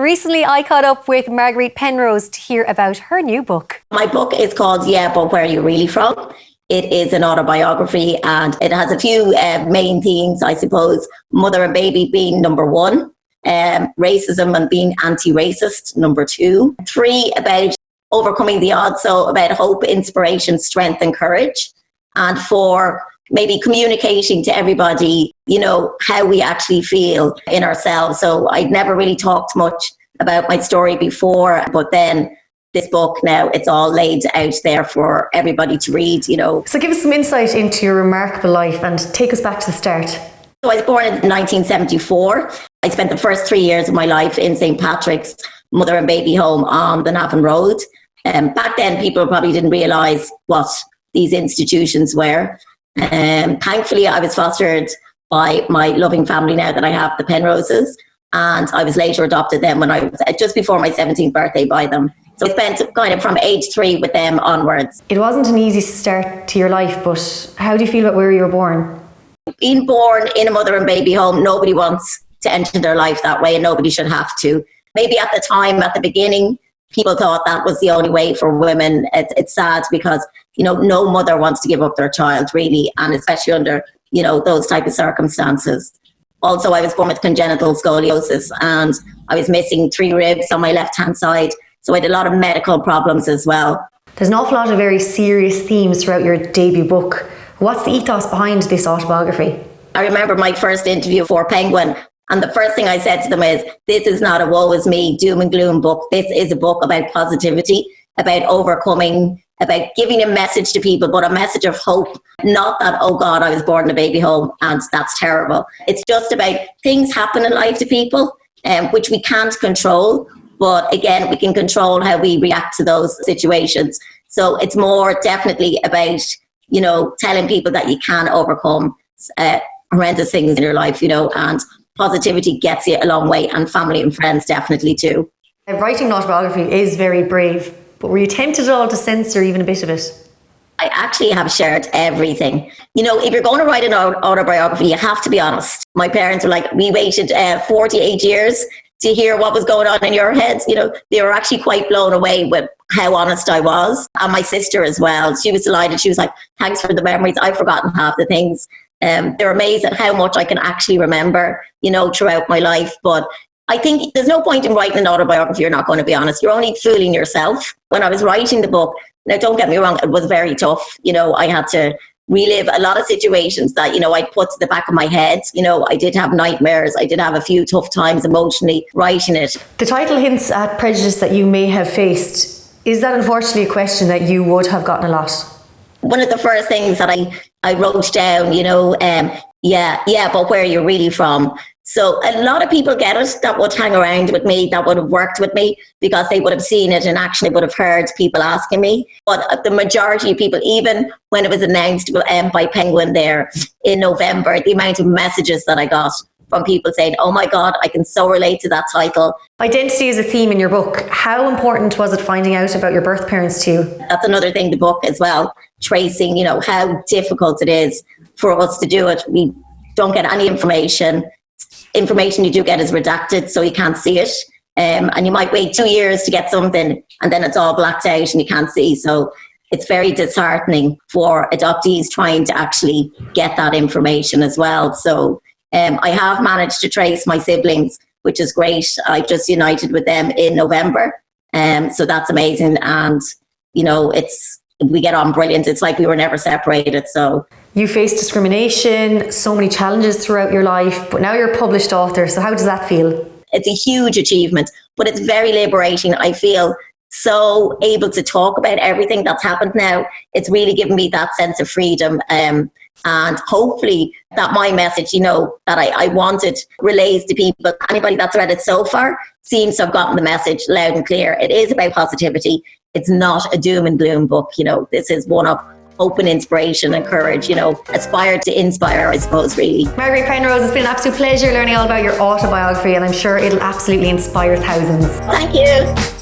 recently I caught up with Marguerite Penrose to hear about her new book. My book is called Yeah, But Where Are You Really From? It is an autobiography and it has a few main themes, I suppose. Mother and baby being number one, racism and being anti-racist, number two. 3, about overcoming the odds, so about hope, inspiration, strength and courage. And 4, maybe communicating to everybody, how we actually feel in ourselves. So I'd never really talked much about my story before, but then this book now, it's all laid out there for everybody to read, So give us some insight into your remarkable life and take us back to the start. So I was born in 1974. I spent the first 3 years of my life in St. Patrick's mother and baby home on the Navan Road. Back then, people probably didn't realise what these institutions were. Thankfully, I was fostered by my loving family now that I have, the Penroses, and I was later adopted then when I was just before my 17th birthday by them. So I spent kind of from age 3 with them onwards. It wasn't an easy start to your life, but how do you feel about where you were born? Being born in a mother and baby home, nobody wants to enter their life that way and nobody should have to. Maybe at the time, at the beginning, people thought that was the only way for women. It's sad because, no mother wants to give up their child really, and especially under, those type of circumstances. Also, I was born with congenital scoliosis and I was missing 3 ribs on my left-hand side. So I had a lot of medical problems as well. There's an awful lot of very serious themes throughout your debut book. What's the ethos behind this autobiography? I remember my first interview for Penguin, and the first thing I said to them is, this is not a woe is me, doom and gloom book. This is a book about positivity, about overcoming, about giving a message to people, but a message of hope. Not that, oh God, I was born in a baby home and that's terrible. It's just about things happen in life to people, which we can't control. But again, we can control how we react to those situations. So it's more definitely about, telling people that you can overcome horrendous things in your life, and positivity gets you a long way, and family and friends definitely too. Writing an autobiography is very brave, but were you tempted at all to censor even a bit of it? I actually have shared everything. If you're going to write an autobiography, you have to be honest. My parents were like, we waited 48 years to hear what was going on in your heads. They were actually quite blown away with how honest I was. And my sister as well. She was delighted. She was like, thanks for the memories. I've forgotten half the things. They're amazed at how much I can actually remember, throughout my life. But I think there's no point in writing an autobiography you're not going to be honest. You're only fooling yourself. When I was writing the book, now don't get me wrong, it was very tough. I had to relive a lot of situations that, I'd put to the back of my head. I did have nightmares. I did have a few tough times emotionally writing it. The title hints at prejudice that you may have faced. Is that unfortunately a question that you would have gotten a lot? One of the first things that I wrote down, but where are you really from? So a lot of people get it that would hang around with me, that would have worked with me because they would have seen it in action. They would have heard people asking me. But the majority of people, even when it was announced by Penguin there in November, the amount of messages that I got from people saying, oh my God, I can so relate to that title. Identity is a theme in your book. How important was it finding out about your birth parents to you? That's another thing, the book as well, tracing, how difficult it is for us to do it. We don't get any information. Information you do get is redacted, so you can't see it. And you might wait 2 years to get something and then it's all blacked out and you can't see. So it's very disheartening for adoptees trying to actually get that information as well. So I have managed to trace my siblings, which is great. I've just united with them in November. So that's amazing. And, we get on brilliant. It's like we were never separated. So you faced discrimination, so many challenges throughout your life, but now you're a published author. So how does that feel? It's a huge achievement, but it's very liberating. I feel so able to talk about everything that's happened now. It's really given me that sense of freedom. And hopefully that my message, that I wanted relays to people. Anybody that's read it so far seems to have gotten the message loud and clear. It is about positivity. It's not a doom and gloom book. This is one of hope and inspiration and courage, aspire to inspire, I suppose, really. Marguerite Penrose, it's been an absolute pleasure learning all about your autobiography, and I'm sure it'll absolutely inspire thousands. Thank you.